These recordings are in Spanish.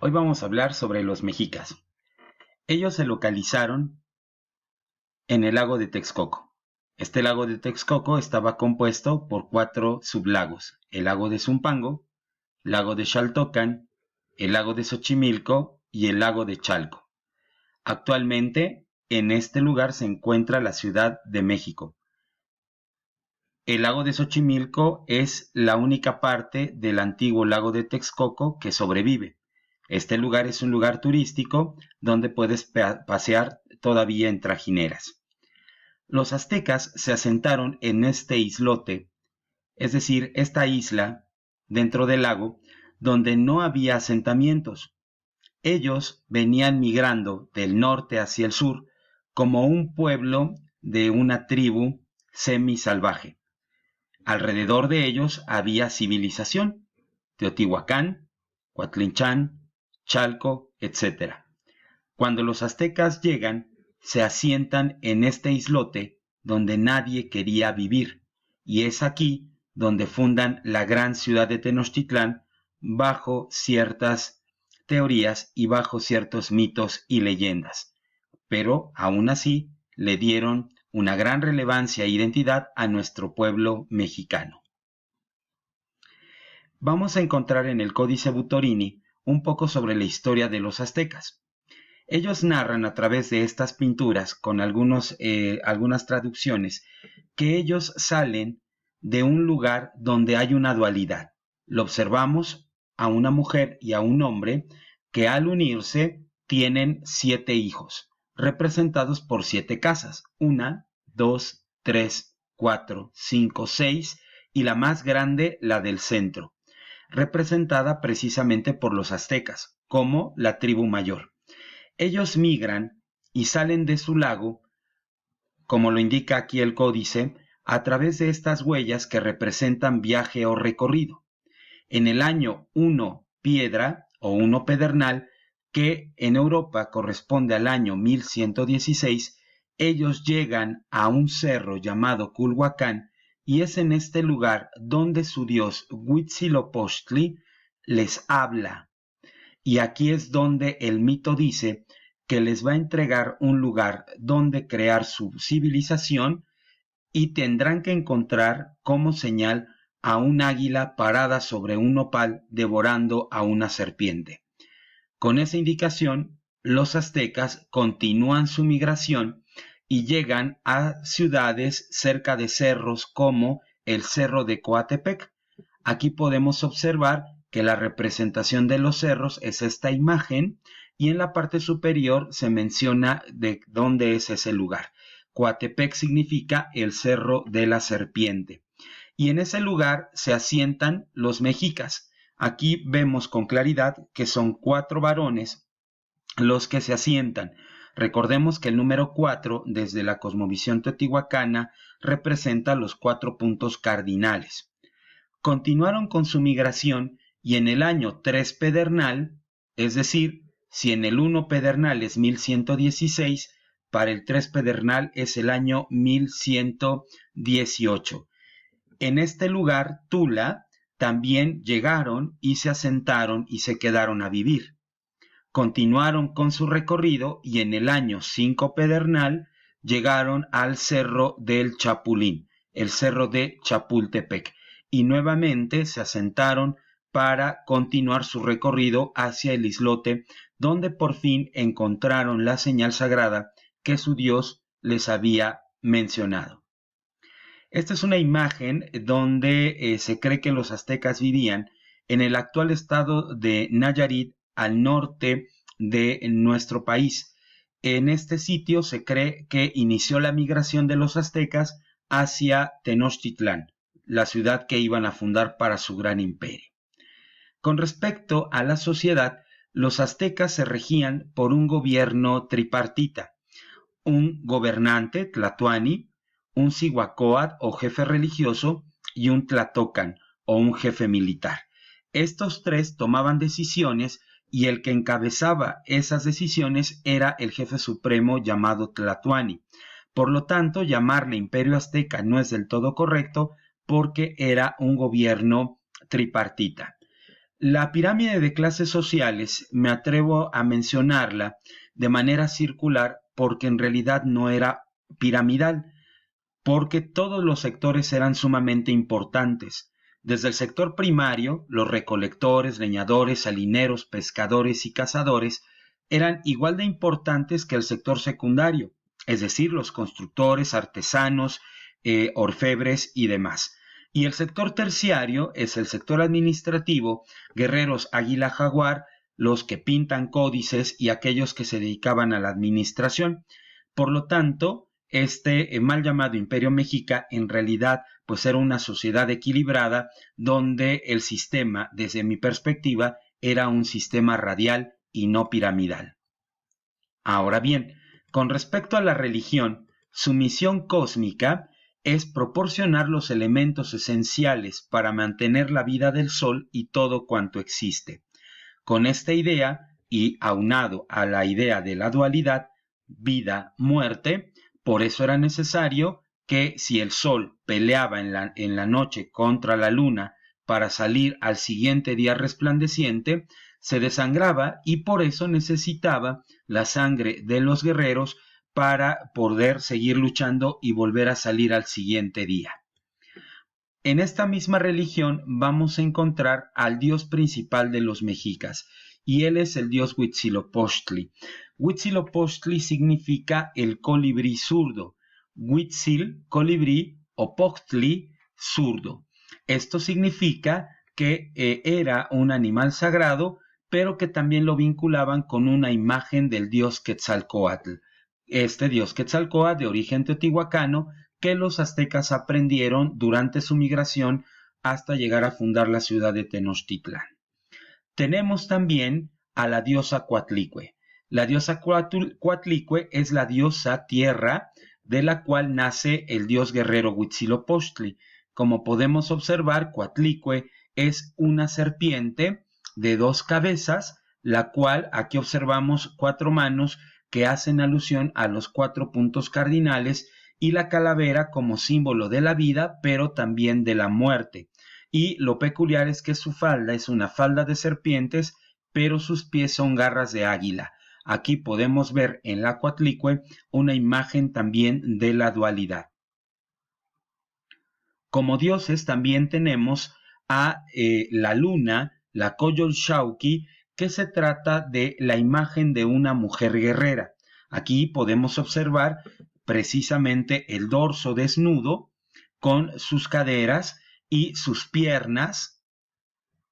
Hoy vamos a hablar sobre los mexicas. Ellos se localizaron en el lago de Texcoco. Este lago de Texcoco estaba compuesto por 4 sublagos: el lago de Zumpango, lago de Xaltocan, el lago de Xochimilco y el lago de Chalco. Actualmente, en este lugar se encuentra la Ciudad de México. El lago de Xochimilco es la única parte del antiguo lago de Texcoco que sobrevive. Este lugar es un lugar turístico donde puedes pasear todavía en trajineras. Los aztecas se asentaron en este islote, es decir, esta isla dentro del lago, donde no había asentamientos. Ellos venían migrando del norte hacia el sur como un pueblo de una tribu semisalvaje. Alrededor de ellos había civilización: Teotihuacán, Coatlinchan, Chalco, etc. Cuando los aztecas llegan, se asientan en este islote donde nadie quería vivir, y es aquí donde fundan la gran ciudad de Tenochtitlán bajo ciertas teorías y bajo ciertos mitos y leyendas. Pero aún así le dieron una gran relevancia e identidad a nuestro pueblo mexicano. Vamos a encontrar en el Códice Butorini un poco sobre la historia de los aztecas. Ellos narran a través de estas pinturas, con algunas traducciones, que ellos salen de un lugar donde hay una dualidad. Lo observamos a una mujer y a un hombre que al unirse tienen 7 hijos, representados por 7 casas: 1, 2, 3, 4, 5, 6, y la más grande, la del centro, representada precisamente por los aztecas, como la tribu mayor. Ellos migran y salen de su lago, como lo indica aquí el códice, a través de estas huellas que representan viaje o recorrido. En el año 1 Piedra o 1 Pedernal, que en Europa corresponde al año 1116, ellos llegan a un cerro llamado Culhuacán, y es en este lugar donde su dios Huitzilopochtli les habla. Y aquí es donde el mito dice que les va a entregar un lugar donde crear su civilización, y tendrán que encontrar como señal a un águila parada sobre un nopal devorando a una serpiente. Con esa indicación, los aztecas continúan su migración y llegan a ciudades cerca de cerros como el Cerro de Coatepec. Aquí podemos observar que la representación de los cerros es esta imagen, y en la parte superior se menciona de dónde es ese lugar. Coatepec significa el Cerro de la Serpiente. Y en ese lugar se asientan los mexicas. Aquí vemos con claridad que son 4 varones los que se asientan. Recordemos que el número 4, desde la cosmovisión teotihuacana, representa los 4 puntos cardinales. Continuaron con su migración, y en el año 3 Pedernal, es decir, si en el 1 Pedernal es 1116, para el 3 Pedernal es el año 1118. En este lugar, Tula, también llegaron y se asentaron y se quedaron a vivir. Continuaron con su recorrido y en el año 5 Pedernal llegaron al Cerro del Chapulín, el Cerro de Chapultepec, y nuevamente se asentaron para continuar su recorrido hacia el islote, donde por fin encontraron la señal sagrada que su dios les había mencionado. Esta es una imagen donde se cree que los aztecas vivían en el actual estado de Nayarit, al norte de nuestro país. En este sitio se cree que inició la migración de los aztecas hacia Tenochtitlán, la ciudad que iban a fundar para su gran imperio. Con respecto a la sociedad, los aztecas se regían por un gobierno tripartita: un gobernante, Tlatoani; un Cihuacóatl o jefe religioso; y un Tlatocan o un jefe militar. Estos 3 tomaban decisiones, y el que encabezaba esas decisiones era el jefe supremo llamado Tlatoani. Por lo tanto, llamarle Imperio Azteca no es del todo correcto, porque era un gobierno tripartita. La pirámide de clases sociales me atrevo a mencionarla de manera circular porque en realidad no era piramidal, porque todos los sectores eran sumamente importantes. Desde el sector primario, los recolectores, leñadores, salineros, pescadores y cazadores eran igual de importantes que el sector secundario, es decir, los constructores, artesanos, orfebres y demás. Y el sector terciario es el sector administrativo, guerreros águila jaguar, los que pintan códices y aquellos que se dedicaban a la administración. Por lo tanto, este mal llamado Imperio Mexica en realidad pues era una sociedad equilibrada donde el sistema, desde mi perspectiva, era un sistema radial y no piramidal. Ahora bien, con respecto a la religión, su misión cósmica es proporcionar los elementos esenciales para mantener la vida del Sol y todo cuanto existe. Con esta idea, y aunado a la idea de la dualidad, vida-muerte, por eso era necesario que si el Sol peleaba en la noche contra la Luna para salir al siguiente día resplandeciente, se desangraba y por eso necesitaba la sangre de los guerreros para poder seguir luchando y volver a salir al siguiente día. En esta misma religión vamos a encontrar al dios principal de los mexicas, y él es el dios Huitzilopochtli. Huitzilopochtli significa el colibrí zurdo. Huitzil, colibrí, o Pochtli, zurdo. Esto significa que era un animal sagrado, pero que también lo vinculaban con una imagen del dios Quetzalcóatl. Este dios Quetzalcóatl, de origen teotihuacano, que los aztecas aprendieron durante su migración hasta llegar a fundar la ciudad de Tenochtitlán. Tenemos también a la diosa Coatlicue. La diosa Coatlicue es la diosa tierra de la cual nace el dios guerrero Huitzilopochtli. Como podemos observar, Coatlicue es una serpiente de 2 cabezas, la cual aquí observamos 4 manos que hacen alusión a los 4 puntos cardinales y la calavera como símbolo de la vida, pero también de la muerte. Y lo peculiar es que su falda es una falda de serpientes, pero sus pies son garras de águila. Aquí podemos ver en la Coatlicue una imagen también de la dualidad. Como dioses también tenemos a la luna, la Coyolxauhqui, que se trata de la imagen de una mujer guerrera. Aquí podemos observar precisamente el dorso desnudo con sus caderas y sus piernas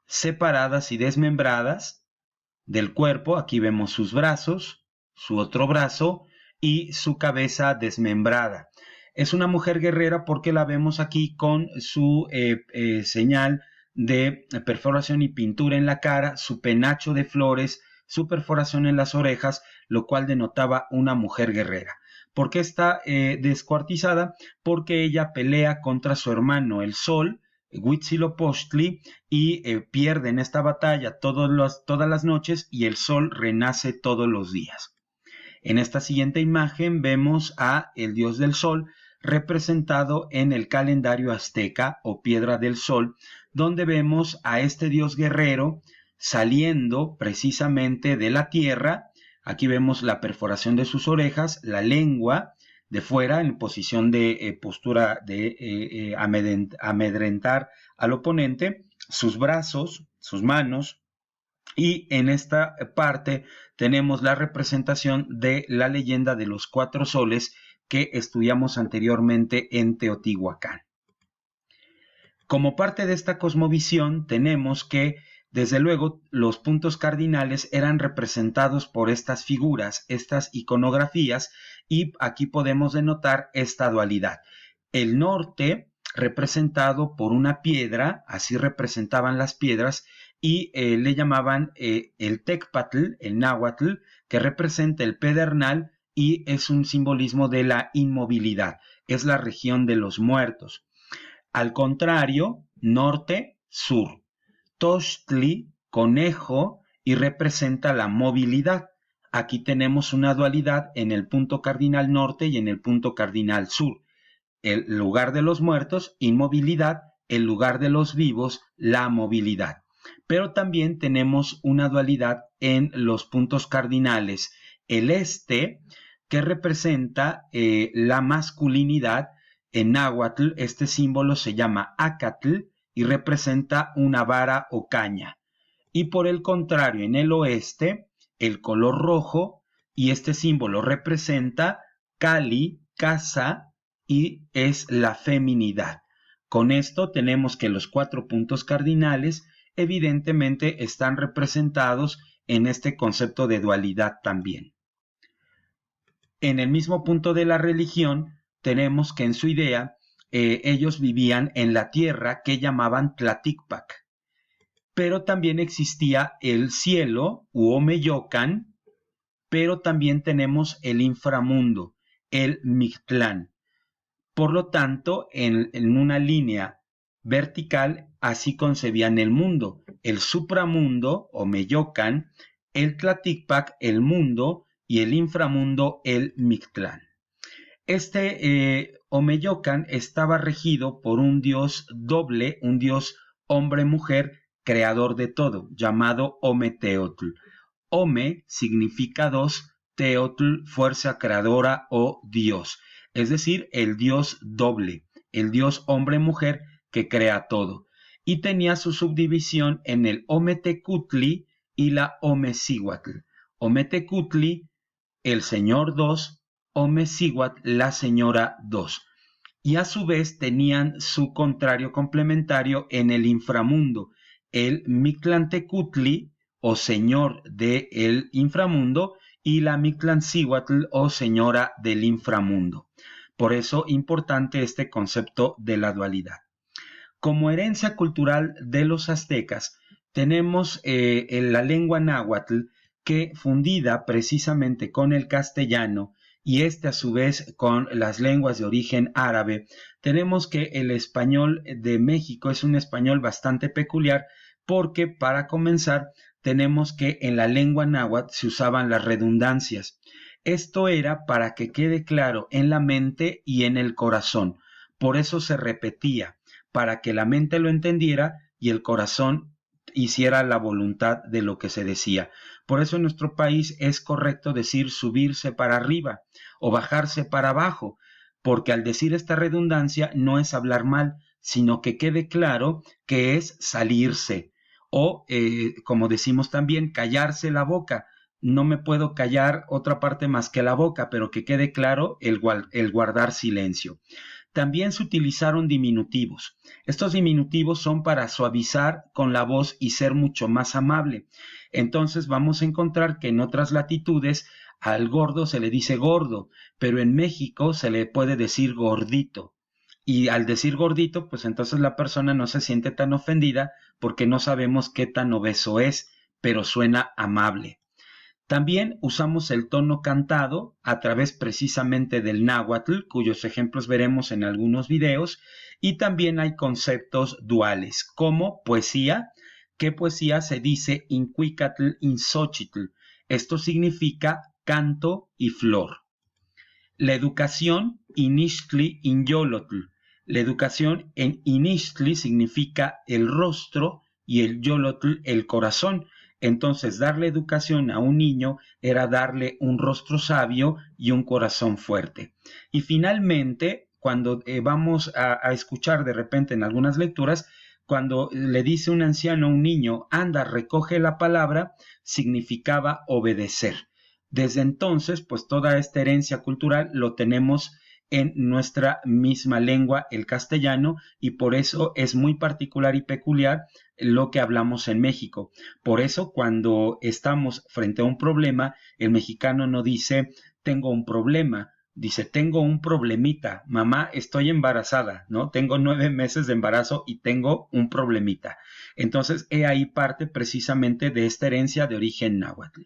separadas y desmembradas del cuerpo. Aquí vemos sus brazos, su otro brazo y su cabeza desmembrada. Es una mujer guerrera porque la vemos aquí con su señal de perforación y pintura en la cara, su penacho de flores, su perforación en las orejas, lo cual denotaba una mujer guerrera. ¿Por qué está descuartizada? Porque ella pelea contra su hermano el Sol, Huitzilopochtli, y pierde en esta batalla todas las noches y el Sol renace todos los días. En esta siguiente imagen vemos a el dios del Sol representado en el calendario azteca o piedra del Sol, donde vemos a este dios guerrero saliendo precisamente de la tierra. Aquí vemos la perforación de sus orejas, la lengua de fuera en posición de postura de amedrentar al oponente, sus brazos, sus manos, y en esta parte tenemos la representación de la leyenda de los 4 soles que estudiamos anteriormente en Teotihuacán. Como parte de esta cosmovisión tenemos que, desde luego, los puntos cardinales eran representados por estas figuras, estas iconografías, y aquí podemos denotar esta dualidad. El norte representado por una piedra, así representaban las piedras, y le llamaban el Tecpatl, el náhuatl, que representa el pedernal y es un simbolismo de la inmovilidad, es la región de los muertos. Al contrario, norte, sur. Tochtli, conejo, y representa la movilidad. Aquí tenemos una dualidad en el punto cardinal norte y en el punto cardinal sur. El lugar de los muertos, inmovilidad; el lugar de los vivos, la movilidad. Pero también tenemos una dualidad en los puntos cardinales. El este, que representa la masculinidad, en náhuatl este símbolo se llama acatl y representa una vara o caña. Y por el contrario, en el oeste, el color rojo, y este símbolo representa Kali, casa, y es la feminidad. Con esto tenemos que los 4 puntos cardinales evidentemente están representados en este concepto de dualidad también. En el mismo punto de la religión, tenemos que en su idea, ellos vivían en la tierra que llamaban Tlaticpac, pero también existía el cielo, u Omeyocan, pero también tenemos el inframundo, el Mictlán. Por lo tanto, en una línea vertical, así concebían el mundo, el supramundo, o Meyocan, el Tlaticpac, el mundo, y el inframundo, el Mictlán. Omeyocan estaba regido por un dios doble, un dios hombre-mujer, creador de todo, llamado Ometeotl. Ome significa dos, Teotl, fuerza creadora o Dios, es decir, el Dios doble, el Dios hombre-mujer que crea todo. Y tenía su subdivisión en el Ometecutli y la Omecihuatl. Ometecutli, el señor 2, Omecihuatl, la señora 2. Y a su vez tenían su contrario complementario en el inframundo, el Mictlantecutli, o señor del inframundo, y la Mictlancíhuatl, o señora del inframundo. Por eso importante este concepto de la dualidad. Como herencia cultural de los aztecas, tenemos la lengua náhuatl, que fundida precisamente con el castellano, y a su vez con las lenguas de origen árabe, tenemos que el español de México es un español bastante peculiar, porque para comenzar tenemos que en la lengua náhuatl se usaban las redundancias. Esto era para que quede claro en la mente y en el corazón. Por eso se repetía, para que la mente lo entendiera y el corazón hiciera la voluntad de lo que se decía. Por eso en nuestro país es correcto decir subirse para arriba o bajarse para abajo, porque al decir esta redundancia no es hablar mal, sino que quede claro que es salirse. O, como decimos también, callarse la boca. No me puedo callar otra parte más que la boca, pero que quede claro el guardar silencio. También se utilizaron diminutivos. Estos diminutivos son para suavizar con la voz y ser mucho más amable. Entonces vamos a encontrar que en otras latitudes al gordo se le dice gordo, pero en México se le puede decir gordito. Y al decir gordito, pues entonces la persona no se siente tan ofendida porque no sabemos qué tan obeso es, pero suena amable. También usamos el tono cantado a través precisamente del náhuatl, cuyos ejemplos veremos en algunos videos, y también hay conceptos duales, como poesía, que poesía se dice incuicatl inxochitl. Esto significa canto y flor. La educación, inixtli inyolotl. La educación en inixtli significa el rostro y el yolotl el corazón. Entonces, darle educación a un niño era darle un rostro sabio y un corazón fuerte. Y finalmente, cuando vamos a escuchar de repente en algunas lecturas, cuando le dice un anciano a un niño, anda, recoge la palabra, significaba obedecer. Desde entonces, pues toda esta herencia cultural lo tenemos en nuestra misma lengua, el castellano, y por eso es muy particular y peculiar lo que hablamos en México. Por eso, cuando estamos frente a un problema, el mexicano no dice tengo un problema, dice tengo un problemita, mamá, estoy embarazada, ¿no? Tengo 9 meses de embarazo y tengo un problemita. Entonces, he ahí parte precisamente de esta herencia de origen náhuatl.